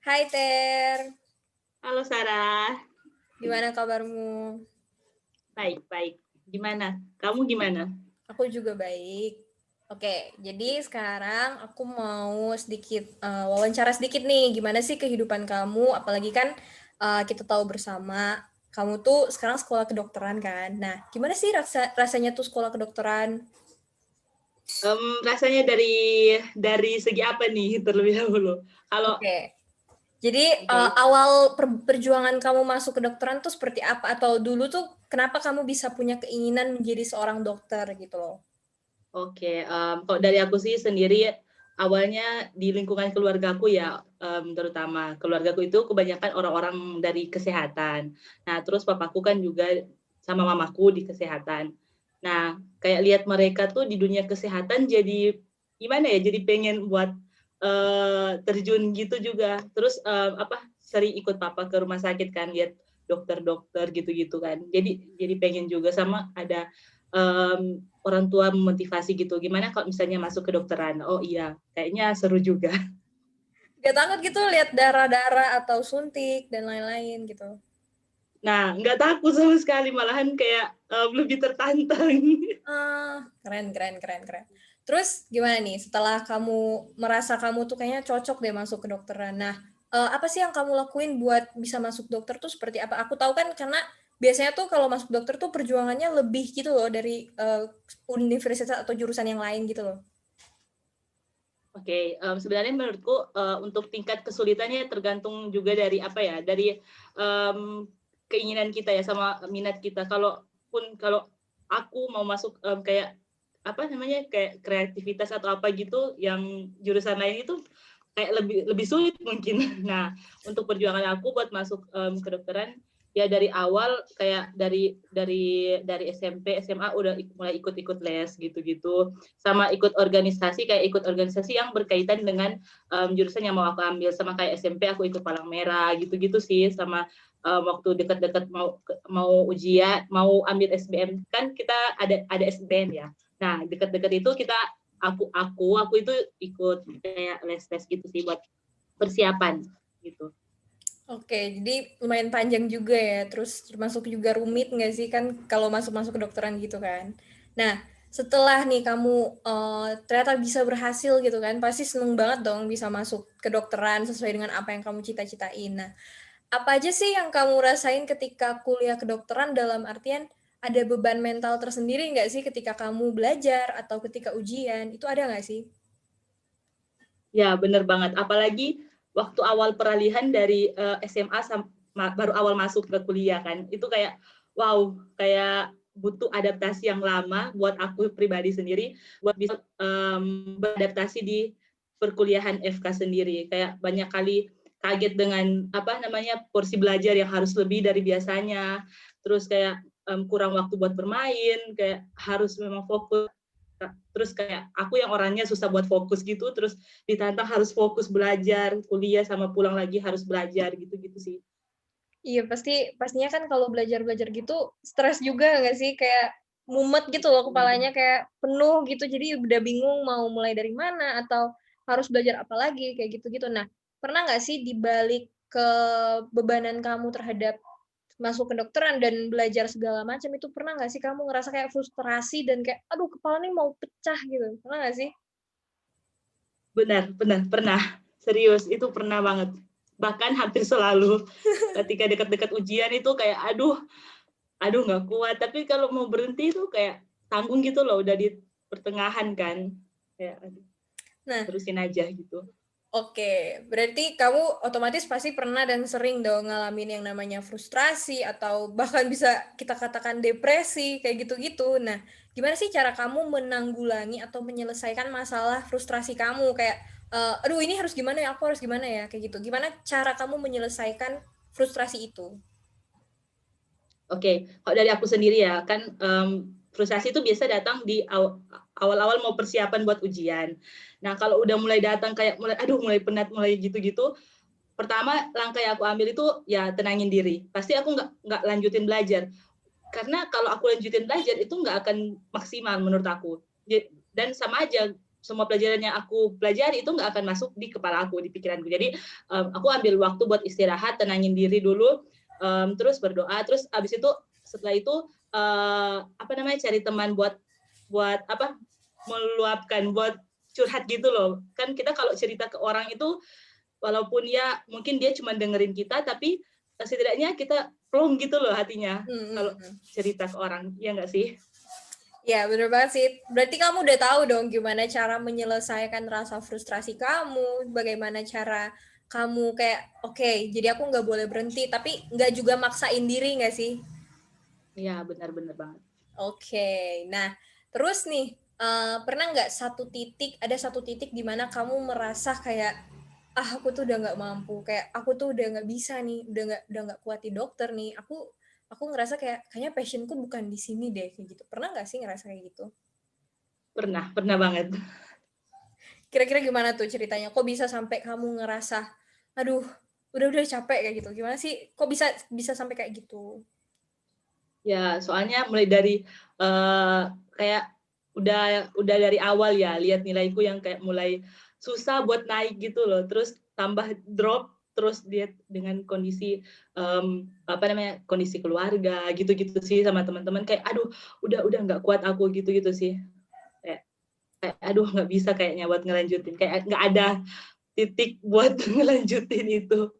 Hai Ter, Halo Sarah, gimana kabarmu? baik-baik. Gimana? Kamu gimana? Aku juga baik. Oke, jadi sekarang aku mau sedikit wawancara sedikit nih. Gimana sih kehidupan kamu? Apalagi kan kita tahu bersama kamu tuh sekarang sekolah kedokteran kan. Nah, gimana sih rasanya tuh sekolah kedokteran? Rasanya dari segi apa nih terlebih dahulu? Kalau Oke, jadi Oke, awal perjuangan kamu masuk kedokteran tuh seperti apa? Atau dulu tuh kenapa kamu bisa punya keinginan menjadi seorang dokter gitu loh? kalau dari aku sih sendiri awalnya di lingkungan keluargaku ya, terutama keluargaku itu kebanyakan orang-orang dari kesehatan. Nah, terus papaku kan juga sama mamaku di kesehatan. Nah, kayak lihat mereka tuh di dunia kesehatan jadi gimana ya? Jadi pengen buat terjun gitu juga. Terus sering ikut papa ke rumah sakit kan lihat dokter-dokter gitu-gitu kan. Jadi pengen juga sama ada orang tua memotivasi gitu, gimana kalau misalnya masuk ke kedokteran? Oh iya, kayaknya seru juga. Gak takut gitu lihat darah-darah atau suntik dan lain-lain gitu? Nah, nggak takut sama sekali, malahan kayak lebih tertantang. Keren keren keren keren. Terus gimana nih setelah kamu merasa kamu tuh kayaknya cocok deh masuk kedokteran. Nah, apa sih yang kamu lakuin buat bisa masuk dokter tuh seperti apa? Aku tahu kan karena biasanya tuh kalau masuk dokter tuh perjuangannya lebih gitu loh dari, universitas atau jurusan yang lain gitu loh. Oke, sebenarnya menurutku untuk tingkat kesulitannya tergantung juga dari apa ya, dari keinginan kita ya sama minat kita. Kalau aku mau masuk kayak apa namanya kayak kreativitas atau apa gitu, yang jurusan lain itu kayak lebih lebih sulit mungkin. Nah, untuk perjuangan aku buat masuk kedokteran ya dari awal kayak dari SMP SMA udah mulai ikut-ikut les gitu-gitu, sama ikut organisasi kayak ikut organisasi yang berkaitan dengan jurusan yang mau aku ambil, sama kayak SMP aku ikut Palang Merah gitu-gitu sih, sama waktu dekat-dekat mau ujian mau ambil SBM kan kita ada SBM ya. Nah, dekat-dekat itu aku itu ikut kayak les-les gitu sih buat persiapan gitu. Oke, jadi lumayan panjang juga ya, terus termasuk juga rumit nggak sih kan kalau masuk-masuk kedokteran gitu kan. Nah, setelah nih kamu ternyata bisa berhasil gitu kan, pasti seneng banget dong bisa masuk kedokteran sesuai dengan apa yang kamu cita-citain. Nah, apa aja sih yang kamu rasain ketika kuliah kedokteran dalam artian ada beban mental tersendiri nggak sih ketika kamu belajar atau ketika ujian, itu ada nggak sih? Ya, bener banget. Apalagi waktu awal peralihan dari SMA baru awal masuk ke kuliah kan. Itu kayak wow, kayak butuh adaptasi yang lama buat aku pribadi sendiri buat bisa beradaptasi di perkuliahan FK sendiri. Kayak banyak kali kaget dengan apa namanya porsi belajar yang harus lebih dari biasanya. Terus kayak kurang waktu buat bermain, kayak harus memang fokus. Terus kayak aku yang orangnya susah buat fokus gitu, terus ditantang harus fokus belajar, kuliah sama pulang lagi harus belajar gitu-gitu sih. Iya pastinya kan kalau belajar-belajar gitu stres juga nggak sih? Kayak mumet gitu loh kepalanya kayak penuh gitu jadi udah bingung mau mulai dari mana atau harus belajar apa lagi kayak gitu-gitu. Nah, pernah nggak sih di balik kebebanan kamu terhadap masuk kedokteran dan belajar segala macam itu pernah nggak sih kamu ngerasa kayak frustrasi dan kayak, "Aduh kepala nih mau pecah," gitu, pernah nggak sih? Benar, benar, pernah. Serius, itu pernah banget. Bahkan hampir selalu ketika dekat-dekat ujian itu kayak aduh nggak kuat. Tapi kalau mau berhenti itu kayak tanggung gitu loh, udah di pertengahan kan. Kayak aduh, Nah, terusin aja gitu. oke, berarti kamu otomatis pasti pernah dan sering dong ngalamin yang namanya frustrasi atau bahkan bisa kita katakan depresi kayak gitu-gitu. Nah, gimana sih cara kamu menanggulangi atau menyelesaikan masalah frustrasi kamu kayak aduh ini harus gimana ya, aku harus gimana ya kayak gitu. Gimana cara kamu menyelesaikan frustrasi itu? Oke, kalau dari aku sendiri ya, kan frustasi itu biasa datang di awal-awal mau persiapan buat ujian. Nah, kalau udah mulai datang kayak mulai penat, mulai gitu-gitu, pertama langkah yang aku ambil itu ya tenangin diri. Pasti aku nggak lanjutin belajar. Karena kalau aku lanjutin belajar itu nggak akan maksimal menurut aku. Dan sama aja semua pelajaran yang aku pelajari itu nggak akan masuk di kepala aku, di pikiranku. Jadi aku ambil waktu buat istirahat, tenangin diri dulu, terus berdoa, terus abis itu setelah itu cari teman buat meluapkan, buat curhat gitu loh. Kan kita kalau cerita ke orang itu walaupun ya mungkin dia cuma dengerin kita, tapi setidaknya kita plong gitu loh hatinya kalau cerita ke orang, ya nggak sih? Ya, bener banget sih. Berarti kamu udah tahu dong gimana cara menyelesaikan rasa frustrasi kamu, bagaimana cara kamu kayak, oke, jadi aku nggak boleh berhenti, tapi nggak juga maksain diri nggak sih? Iya, benar-benar banget. Oke, nah terus nih, pernah nggak ada satu titik di mana kamu merasa kayak, aku tuh udah nggak mampu, kayak aku tuh udah nggak bisa nih, udah nggak kuat di dokter nih, aku ngerasa kayak kayaknya passionku bukan di sini deh, kayak gitu. Pernah nggak sih ngerasa kayak gitu? Pernah banget. Kira-kira gimana tuh ceritanya? Kok bisa sampai kamu ngerasa, aduh, udah capek kayak gitu? Gimana sih? Kok bisa sampai kayak gitu? Ya, soalnya mulai dari kayak udah dari awal ya lihat nilaiku yang kayak mulai susah buat naik gitu loh. Terus tambah drop, terus dia dengan kondisi kondisi keluarga gitu-gitu sih sama teman-teman kayak aduh udah nggak kuat aku gitu-gitu sih. Kayak aduh nggak bisa kayaknya buat ngelanjutin, kayak nggak ada titik buat ngelanjutin itu.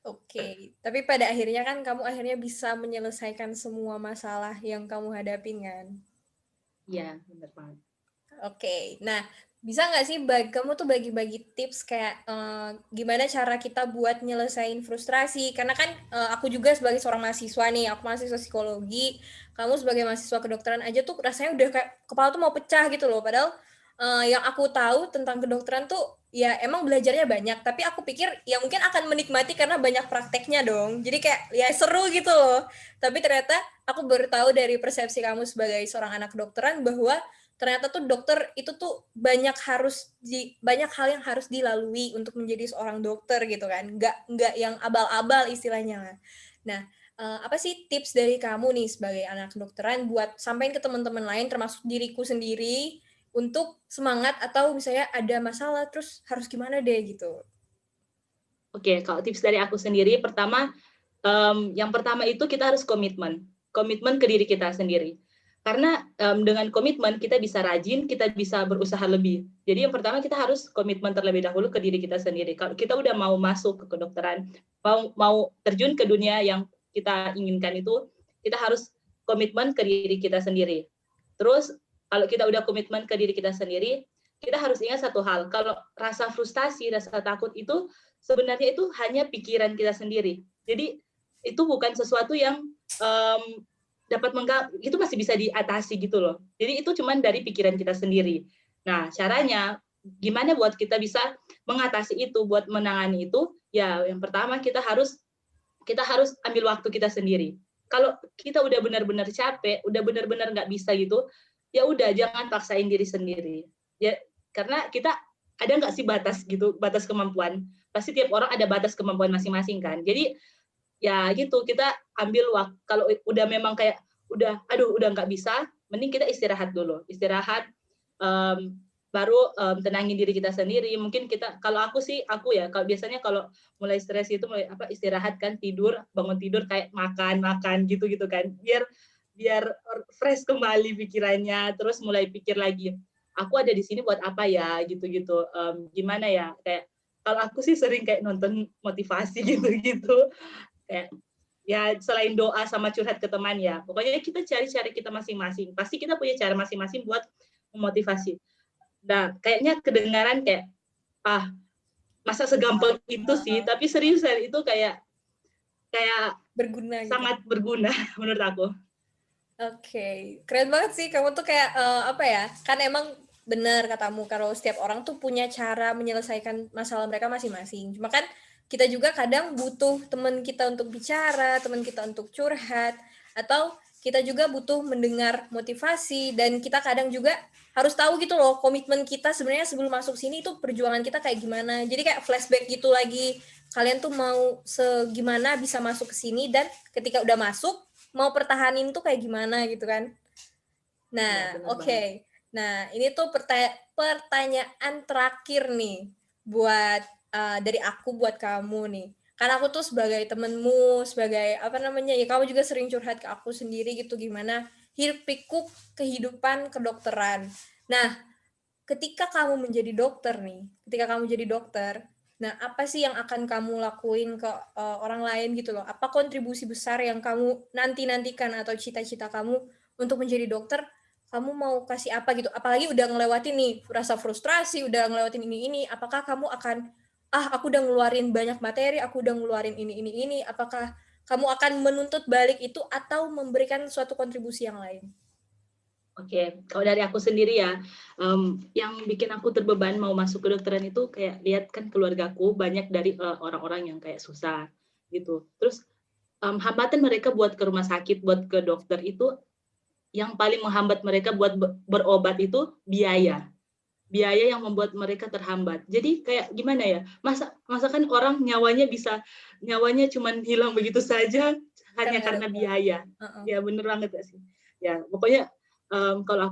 Oke, tapi pada akhirnya kan kamu akhirnya bisa menyelesaikan semua masalah yang kamu hadapin kan? Iya, benar banget. Oke, nah bisa nggak sih kamu tuh bagi-bagi tips kayak gimana cara kita buat nyelesain frustrasi? Karena kan aku juga sebagai seorang mahasiswa nih, aku mahasiswa psikologi, kamu sebagai mahasiswa kedokteran aja tuh rasanya udah kayak kepala tuh mau pecah gitu loh. Padahal yang aku tahu tentang kedokteran tuh ya emang belajarnya banyak, tapi aku pikir ya mungkin akan menikmati karena banyak prakteknya dong. Jadi kayak ya seru gitu loh. Tapi ternyata aku baru tahu dari persepsi kamu sebagai seorang anak kedokteran bahwa ternyata tuh dokter itu tuh banyak hal yang harus dilalui untuk menjadi seorang dokter gitu kan, nggak yang abal-abal istilahnya. Nah, apa sih tips dari kamu nih sebagai anak kedokteran buat sampaikan ke teman-teman lain termasuk diriku sendiri untuk semangat atau misalnya ada masalah terus harus gimana deh gitu? Oke, kalau tips dari aku sendiri, yang pertama itu kita harus komitmen ke diri kita sendiri. Karena dengan komitmen kita bisa rajin, kita bisa berusaha lebih. Jadi yang pertama kita harus komitmen terlebih dahulu ke diri kita sendiri. Kalau kita udah mau masuk ke kedokteran, mau terjun ke dunia yang kita inginkan itu, kita harus komitmen ke diri kita sendiri. Terus kalau kita udah komitmen ke diri kita sendiri, kita harus ingat satu hal, kalau rasa frustasi, rasa takut itu sebenarnya itu hanya pikiran kita sendiri. Jadi itu bukan sesuatu yang itu masih bisa diatasi gitu loh. Jadi itu cuma dari pikiran kita sendiri. Nah, caranya gimana buat kita bisa mengatasi itu, buat menangani itu? Ya, yang pertama kita harus ambil waktu kita sendiri. Kalau kita udah benar-benar capek, udah benar-benar nggak bisa gitu, ya udah jangan paksain diri sendiri. Ya, karena kita ada nggak sih batas kemampuan? Pasti tiap orang ada batas kemampuan masing-masing kan. Jadi ya gitu, kita ambil waktu. Kalau udah memang kayak udah nggak bisa, mending kita istirahat dulu. Istirahat, baru tenangin diri kita sendiri. Mungkin kalau aku ya, kalau biasanya kalau mulai stres itu mulai istirahat kan, bangun tidur kayak makan gitu kan, biar fresh kembali pikirannya, terus mulai pikir lagi, aku ada di sini buat apa ya, gitu gimana ya, kayak kalau aku sih sering kayak nonton motivasi gitu kayak ya selain doa sama curhat ke teman ya, pokoknya kita cari kita masing-masing, pasti kita punya cara masing-masing buat memotivasi. Nah, kayaknya kedengaran kayak masa segampang itu sih, tapi seriusan itu kayak Berguna gitu. sangat berguna menurut aku. Oke, keren banget sih kamu tuh kayak apa ya? Kan emang benar katamu kalau setiap orang tuh punya cara menyelesaikan masalah mereka masing-masing. Cuma kan kita juga kadang butuh teman kita untuk bicara, teman kita untuk curhat, atau kita juga butuh mendengar motivasi dan kita kadang juga harus tahu gitu loh komitmen kita sebenarnya sebelum masuk sini itu perjuangan kita kayak gimana. Jadi kayak flashback gitu lagi. Kalian tuh mau segimana bisa masuk ke sini dan ketika udah masuk mau pertahanin tuh kayak gimana gitu kan. Ya, Nah, benar banget. oke. Nah, ini tuh pertanyaan terakhir nih buat, dari aku buat kamu nih. Karena aku tuh sebagai temenmu, sebagai apa namanya, ya kamu juga sering curhat ke aku sendiri gitu, gimana hiruk pikuk kehidupan kedokteran. Nah, ketika kamu menjadi dokter nih, ketika kamu jadi dokter, nah apa sih yang akan kamu lakuin ke, orang lain gitu loh? Apa kontribusi besar yang kamu nanti-nantikan atau cita-cita kamu untuk menjadi dokter, kamu mau kasih apa gitu? Apalagi udah ngelewatin nih rasa frustrasi, udah ngelewatin ini, apakah kamu akan, "Ah, aku udah ngeluarin banyak materi, aku udah ngeluarin ini," apakah kamu akan menuntut balik itu atau memberikan suatu kontribusi yang lain? Oke, kalau dari aku sendiri ya, yang bikin aku terbeban mau masuk kedokteran itu kayak lihat kan keluargaku banyak dari, orang-orang yang kayak susah, gitu. Terus, hambatan mereka buat ke rumah sakit, buat ke dokter itu, yang paling menghambat mereka buat berobat itu biaya. Biaya yang membuat mereka terhambat. Jadi kayak gimana ya, masa kan orang nyawanya cuman hilang begitu saja hanya Karena karena biaya. heeh. Ya bener banget gak sih? Ya pokoknya, kalau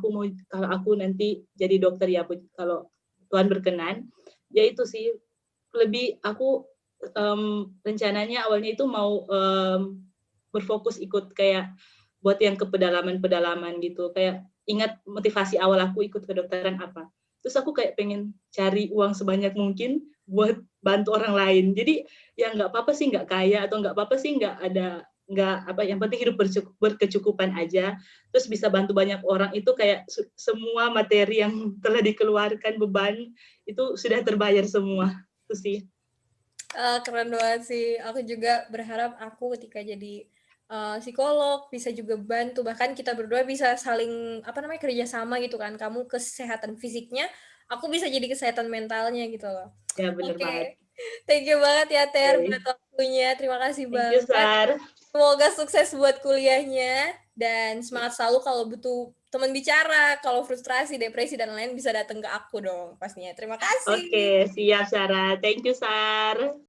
aku nanti jadi dokter ya, kalau Tuhan berkenan, ya itu sih, lebih aku, rencananya awalnya itu mau, berfokus ikut kayak buat yang ke pedalaman-pedalaman gitu, kayak ingat motivasi awal aku ikut kedokteran apa. Terus aku kayak pengen cari uang sebanyak mungkin buat bantu orang lain. Jadi ya nggak apa-apa sih nggak kaya atau nggak apa-apa sih nggak apa, yang penting hidup berkecukupan aja, terus bisa bantu banyak orang itu kayak semua materi yang telah dikeluarkan beban itu sudah terbayar semua, itu sih. Keren banget sih. Aku juga berharap aku ketika jadi, psikolog bisa juga bantu, bahkan kita berdua bisa saling, apa namanya, kerja sama gitu kan. Kamu kesehatan fisiknya, aku bisa jadi kesehatan mentalnya gitu loh. Ya bener Oke, banget. thank you banget ya Ter buat Oke, waktunya, terima kasih thank you banget. Sar. Semoga sukses buat kuliahnya, dan semangat selalu kalau butuh teman bicara, kalau frustrasi, depresi, dan lain bisa datang ke aku dong pastinya. Terima Oke, kasih. siap Sarah. Thank you Sar.